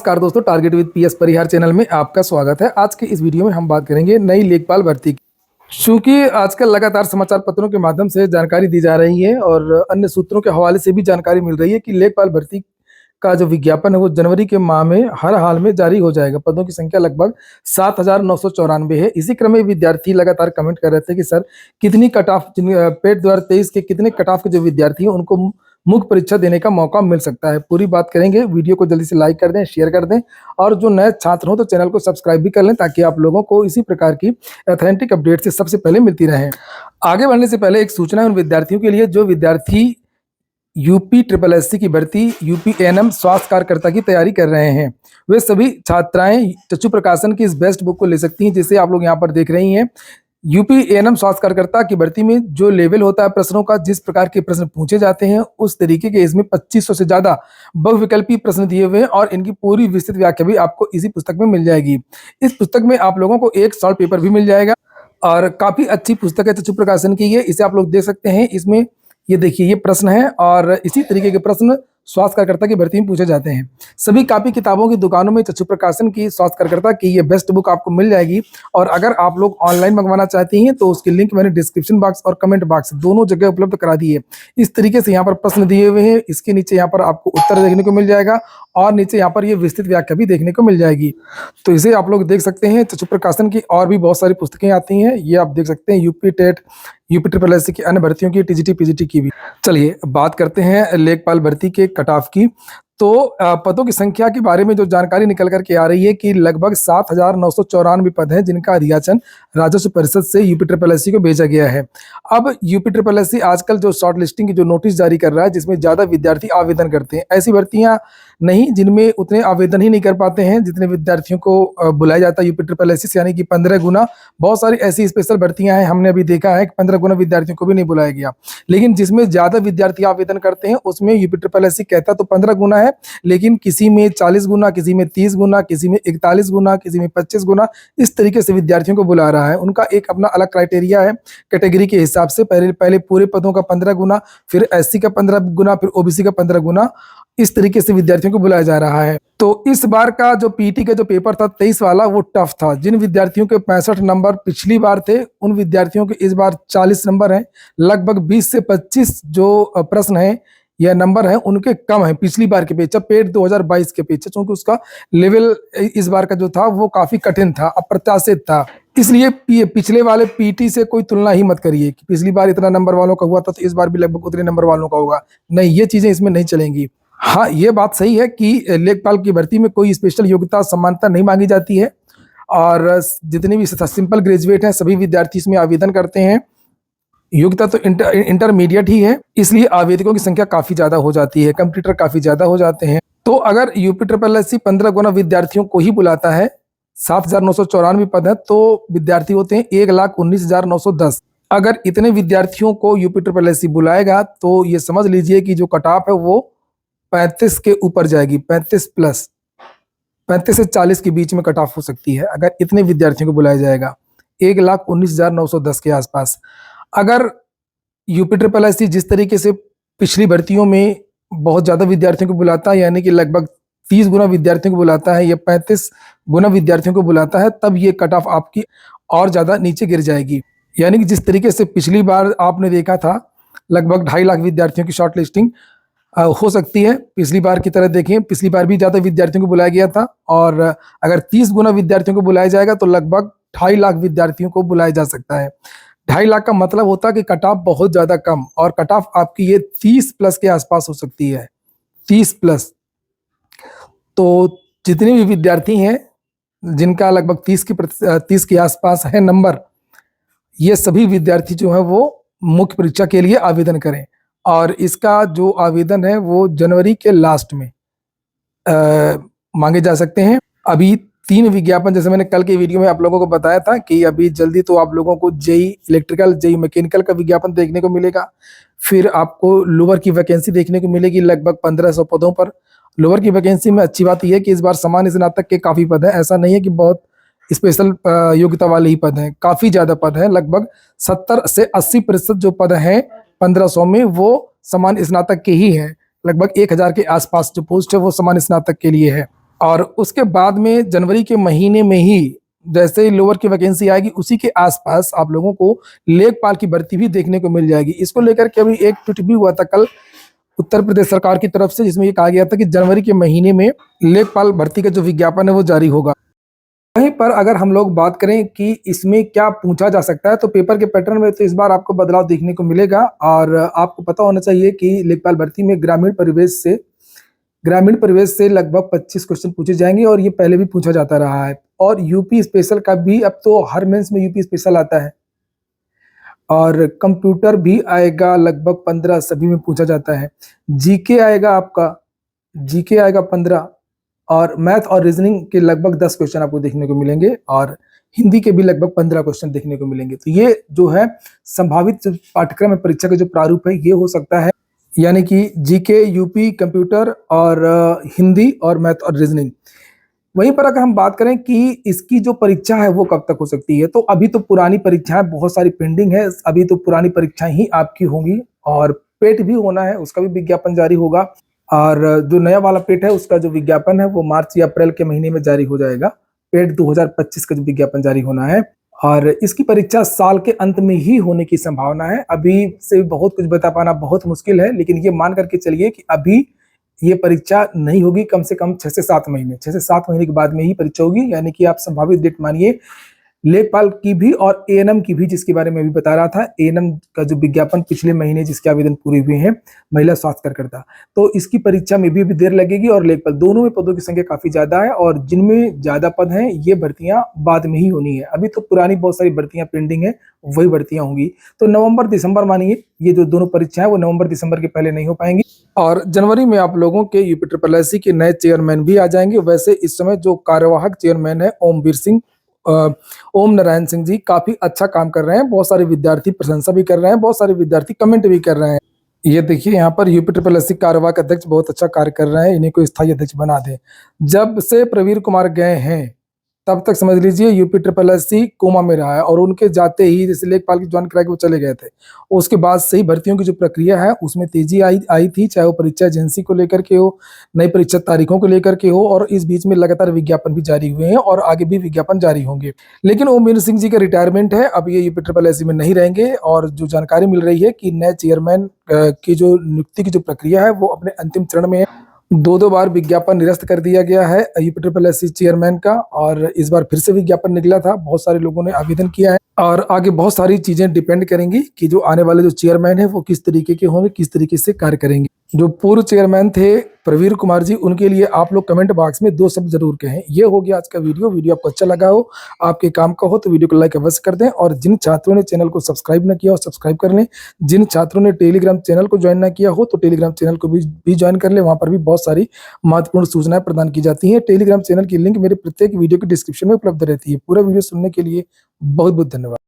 नमस्कार दोस्तों, target with PS Parihar channel में आपका स्वागत है। आज के इस वीडियो में हम बात करेंगे नई लेखपाल भर्ती की। चूंकि आजकल लगातार समाचार पत्रों के माध्यम से जानकारी दी जा रही है और अन्य सूत्रों के हवाले से भी जानकारी मिल रही है कि लेखपाल भर्ती का जो विज्ञापन है वो जनवरी के माह में हर हाल में जारी हो जाएगा। पदों की संख्या लगभग 7,994 है। इसी क्रम में विद्यार्थी लगातार कमेंट कर रहे थे कि सर कितनी कट ऑफ पेट 2023 के कितने कट ऑफ के जो विद्यार्थी हैं उनको मुख्य परीक्षा देने का मौका मिल सकता है। पूरी बात करेंगे। वीडियो को जल्दी से लाइक कर दें, शेयर कर दें और जो नए छात्र हो तो चैनल को सब्सक्राइब भी कर लें ताकि आप लोगों को इसी प्रकार की ऑथेंटिक अपडेट से सबसे पहले मिलती रहे। आगे बढ़ने से पहले एक सूचना है उन विद्यार्थियों के लिए जो विद्यार्थी यूपी ट्रिपल एससी की भर्ती यूपी एएनएम स्वास्थ्य कार्यकर्ता की तैयारी कर रहे हैं। वे सभी छात्राएं चक्षु प्रकाशन की इस बेस्ट बुक को ले सकती हैं, जिसे आप लोग यहाँ पर देख रही हैं। यूपी एएनएम स्वास्थ्य कार्यकर्ता की भर्ती में जो लेवल होता है प्रश्नों का, जिस प्रकार के प्रश्न पूछे जाते हैं उस तरीके के इसमें 2500 से ज्यादा बहुविकल्पी प्रश्न दिए हुए हैं और इनकी पूरी विस्तृत व्याख्या भी आपको इसी पुस्तक में मिल जाएगी। इस पुस्तक में आप लोगों को एक सॉल्व पेपर भी मिल जाएगा और काफी अच्छी पुस्तक है चक्षु प्रकाशन की। ये इसे आप लोग देख सकते हैं। इसमें ये देखिए ये प्रश्न है और इसी तरीके के प्रश्न स्वास्थ्य कार्यकर्ता की भर्ती में पूछे जाते हैं। सभी कापी किताबों की दुकानों में चक्षु प्रकाशन की स्वास्थ्य कार्यकर्ता की ये बेस्ट बुक आपको मिल जाएगी। और अगर आप लोग ऑनलाइन मंगवाना चाहती हैं तो उसकी लिंक मैंने डिस्क्रिप्शन बॉक्स और कमेंट बॉक्स दोनों जगह उपलब्ध करा दी है। इस तरीके से यहाँ पर प्रश्न दिए हुए हैं, इसके नीचे यहाँ पर आपको उत्तर देखने को मिल जाएगा और नीचे यहाँ पर ये विस्तृत व्याख्या भी देखने को मिल जाएगी। तो इसे आप लोग देख सकते हैं। चक्षु प्रकाशन की और भी बहुत सारी पुस्तकें आती हैं, ये आप देख सकते हैं। UP TET, UP triple SC की अन्य भर्तियों की, टीजीटी पीजीटी की भी। चलिए बात करते हैं लेखपाल भर्ती के कट ऑफ की। तो पदों की संख्या के बारे में जो जानकारी निकल करके आ रही है कि लगभग 7,994 पद हैं जिनका अधियाचन राजस्व परिषद से यूपी ट्रिपल एससी को भेजा गया है। अब यूपी ट्रिपल एससी आजकल जो शॉर्ट लिस्टिंग की जो नोटिस जारी कर रहा है जिसमें ज्यादा विद्यार्थी आवेदन करते हैं। ऐसी भर्तियां नहीं जिनमें उतने आवेदन ही नहीं कर पाते हैं जितने विद्यार्थियों को बुलाया जाता है यूपी ट्रिपल एससी से, यानी कि 15 गुना। बहुत सारी ऐसी स्पेशल भर्तियां हैं, हमने अभी देखा है कि 15 गुना विद्यार्थियों को भी नहीं बुलाया गया। लेकिन जिसमें ज्यादा विद्यार्थी आवेदन करते हैं उसमें यूपी ट्रिपल एससी कहता तो 15 गुना है, लेकिन किसी में 40 गुना, किसी में 30 गुना, किसी में 41 गुना, किसी में 25 गुना, इस तरीके से विद्यार्थियों को बुला रहा है। उनका एक अपना अलग क्राइटेरिया है कैटेगरी के हिसाब से। पहले पूरे पदों का 15 गुना, फिर एससी का 15 गुना, फिर ओबीसी का 15 गुना, इस तरीके से विद्यार्थियों को बुलाया जा रहा है। तो इस बार का जो पीटी का जो पेपर था 23 वाला वो टफ था। जिन विद्यार्थियों के 65 नंबर पिछली बार थे उन विद्यार्थियों के इस बार 40 नंबर हैं। लगभग 20 से 25 जो प्रश्न हैं या नंबर है उनके कम है पिछली बार के अपेक्षा, पेट 2022 के अपेक्षा, क्योंकि उसका लेवल इस बार का जो था वो काफी कठिन था, अप्रत्याशित था। इसलिए पिछले वाले पीटी से कोई तुलना ही मत करिए कि पिछली बार इतना नंबर वालों का हुआ था तो इस बार भी लगभग उतने नंबर वालों का होगा। नहीं, ये चीजें इसमें नहीं चलेंगी। हाँ, ये बात सही है कि लेखपाल की भर्ती में कोई स्पेशल योग्यता समानता नहीं मांगी जाती है और जितने भी सिंपल ग्रेजुएट हैं सभी विद्यार्थी इसमें आवेदन करते हैं। योग्यता तो इंटरमीडिएट ही है, इसलिए आवेदकों की संख्या काफी ज्यादा हो जाती है, कंप्यूटर काफी ज्यादा हो जाते हैं। तो अगर यूपी ट्रिपल एससी 15 गुना विद्यार्थियों को ही बुलाता है, 7,994 पद है, तो विद्यार्थी होते हैं 1,19,910। अगर इतने विद्यार्थियों को यूपी ट्रिपल एससी बुलाएगा तो ये समझ लीजिए कि जो कट ऑफ है वो 35 के ऊपर जाएगी, 35 प्लस, 35 से 40 के बीच में कट ऑफ हो सकती है अगर इतने विद्यार्थियों को बुलाया जाएगा, 1,19,910 के आसपास। अगर यूपी ट्रिपल एससी जिस तरीके से पिछली भर्तियों में बहुत ज्यादा विद्यार्थियों को बुलाता है, यानी कि लगभग 30 गुना विद्यार्थियों को बुलाता है या 35 गुना विद्यार्थियों को बुलाता है, तब ये कट ऑफ आपकी और ज्यादा नीचे गिर जाएगी। यानी कि जिस तरीके से पिछली बार आपने देखा था लगभग 2.5 लाख विद्यार्थियों की शॉर्ट लिस्टिंग हो सकती है, पिछली बार की तरह देखें, पिछली बार भी ज्यादा विद्यार्थियों को बुलाया गया था और अगर 30 गुना विद्यार्थियों को बुलाया जाएगा तो लगभग 2.5 लाख विद्यार्थियों को बुलाया जा सकता है। 2.5 लाख का मतलब होता है कि कट ऑफ बहुत ज्यादा कम, और कट ऑफ आपकी ये 30 प्लस के आसपास हो सकती है, 30 प्लस। तो जितने भी विद्यार्थी हैं जिनका लगभग 30 के आसपास है नंबर, ये सभी विद्यार्थी जो है वो मुख्य परीक्षा के लिए आवेदन करें। और इसका जो आवेदन है वो जनवरी के लास्ट में मांगे जा सकते हैं। अभी 3 विज्ञापन, जैसे मैंने कल के वीडियो में आप लोगों को बताया था कि अभी जल्दी तो आप लोगों को जेई इलेक्ट्रिकल, जेई मैकेनिकल का विज्ञापन देखने को मिलेगा। फिर आपको लोअर की वैकेंसी देखने को मिलेगी लगभग 1500 पदों पर। लोअर की वैकेंसी में अच्छी बात यह है कि इस बार सामान्य स्नातक के काफी पद है, ऐसा नहीं है कि बहुत स्पेशल योग्यता वाले ही पद हैं, काफी ज्यादा पद है। लगभग 70 से 80% जो पद हैं 1500 में वो सामान्य स्नातक के ही हैं। लगभग 1000 के आसपास जो पोस्ट है वो सामान्य स्नातक के लिए है। और उसके बाद में जनवरी के महीने में ही जैसे ही लोअर की वैकेंसी आएगी उसी के आसपास आप लोगों को लेखपाल की भर्ती भी देखने को मिल जाएगी। इसको लेकर के अभी एक ट्वीट भी हुआ था कल उत्तर प्रदेश सरकार की तरफ से, जिसमें ये कहा गया था कि जनवरी के महीने में लेखपाल भर्ती का जो विज्ञापन है वो जारी होगा। वहीं पर अगर हम लोग बात करें कि इसमें क्या पूछा जा सकता है, तो पेपर के पैटर्न में तो इस बार आपको बदलाव देखने को मिलेगा। और आपको पता होना चाहिए कि लेखपाल भर्ती में ग्रामीण परिवेश से लगभग 25 क्वेश्चन पूछे जाएंगे और ये पहले भी पूछा जाता रहा है। और यूपी स्पेशल का भी अब तो हर मेंस में यूपी स्पेशल आता है। और कंप्यूटर भी आएगा लगभग 15, सभी में पूछा जाता है। जीके आएगा आपका, जीके आएगा 15 और मैथ और रीजनिंग के लगभग 10 क्वेश्चन आपको देखने को मिलेंगे और हिंदी के भी लगभग 15 क्वेश्चन देखने को मिलेंगे। तो ये जो है संभावित पाठ्यक्रम है, परीक्षा का जो प्रारूप है ये हो सकता है, यानी कि जीके, यूपी, कंप्यूटर और हिंदी और मैथ और रीजनिंग। वहीं पर अगर हम बात करें कि इसकी जो परीक्षा है वो कब तक हो सकती है, तो अभी तो पुरानी परीक्षाएं बहुत सारी पेंडिंग है, अभी तो पुरानी परीक्षाएं ही आपकी होंगी और पेट भी होना है, उसका भी विज्ञापन जारी होगा। और जो नया वाला पेट है उसका जो विज्ञापन है वो मार्च या अप्रैल के महीने में जारी हो जाएगा। पेट 2025 का जो विज्ञापन जारी होना है और इसकी परीक्षा साल के अंत में ही होने की संभावना है। अभी से बहुत कुछ बता पाना बहुत मुश्किल है, लेकिन ये मान करके चलिए कि अभी ये परीक्षा नहीं होगी, कम से कम 6 से 7 महीने के बाद में ही परीक्षा होगी। यानी कि आप संभावित डेट मानिए लेखपाल की भी और एएनएम की भी, जिसके बारे में अभी बता रहा था, एएनएम का जो विज्ञापन पिछले महीने जिसके आवेदन पूरे हुए हैं, महिला स्वास्थ्य कार्यकर्ता, तो इसकी परीक्षा में भी अभी देर लगेगी। और लेखपाल दोनों में पदों की संख्या काफी ज्यादा है और जिनमें ज्यादा पद हैं ये भर्तियां बाद में ही होनी है। अभी तो पुरानी बहुत सारी भर्तियां पेंडिंग है, वही भर्तियां होंगी। तो नवंबर दिसंबर मानिए ये जो दोनों परीक्षाएं वो नवंबर दिसंबर के पहले नहीं हो पाएंगी। और जनवरी में आप लोगों के यूपी ट्रिपल एससी के नए चेयरमैन भी आ जाएंगे। वैसे इस समय जो कार्यवाहक चेयरमैन है ओम नारायण सिंह जी काफी अच्छा काम कर रहे हैं। बहुत सारे विद्यार्थी प्रशंसा भी कर रहे हैं, बहुत सारे विद्यार्थी कमेंट भी कर रहे हैं। ये देखिए यहाँ पर यूपी ट्रिपल एससी कार्यवाहक अध्यक्ष बहुत अच्छा कार्य कर रहे हैं, इन्हीं को स्थायी अध्यक्ष बना दें। जब से प्रवीर कुमार गए हैं तब तक समझ लीजिए यूपी ट्रिपल एससी कोमा में रहा है और उनके जाते ही जैसे लेखपाल की ज्वाइन करा के वो चले गए थे, उसके बाद से ही भर्तियों की जो प्रक्रिया है उसमें तेजी आई थी, चाहे वो परीक्षा एजेंसी को लेकर के हो, नई परीक्षा तारीखों को लेकर के हो। और इस बीच में लगातार विज्ञापन भी जारी हुए हैं और आगे भी विज्ञापन जारी होंगे। लेकिन ओमवीर सिंह जी का रिटायरमेंट है, अब ये यूपी ट्रिपल एससी में नहीं रहेंगे। और जो जानकारी मिल रही है कि नए चेयरमैन की जो नियुक्ति की जो प्रक्रिया है वो अपने अंतिम चरण में है। 2 बार विज्ञापन निरस्त कर दिया गया है यूपी ट्रिपल एससी चेयरमैन का और इस बार फिर से विज्ञापन निकला था, बहुत सारे लोगों ने आवेदन किया है। और आगे बहुत सारी चीजें डिपेंड करेंगी कि जो आने वाले जो चेयरमैन है वो किस तरीके के होंगे, किस तरीके से कार्य करेंगे। जो पूर्व चेयरमैन थे प्रवीर कुमार जी, उनके लिए आप लोग कमेंट बॉक्स में 2 शब्द जरूर कहें। ये हो गया आज का वीडियो आपको अच्छा लगा हो, आपके काम का हो तो वीडियो को लाइक अवश्य कर दें। और जिन छात्रों ने चैनल को सब्सक्राइब न किया हो सब्सक्राइब कर लें। जिन छात्रों ने टेलीग्राम चैनल को ज्वाइन न किया हो तो टेलीग्राम चैनल को भी ज्वाइन कर ले, वहां पर भी बहुत सारी महत्वपूर्ण सूचनाएं प्रदान की जाती है। टेलीग्राम चैनल की लिंक मेरे प्रत्येक वीडियो के डिस्क्रिप्शन में उपलब्ध रहती है। पूरा वीडियो सुनने के लिए बहुत बहुत धन्यवाद।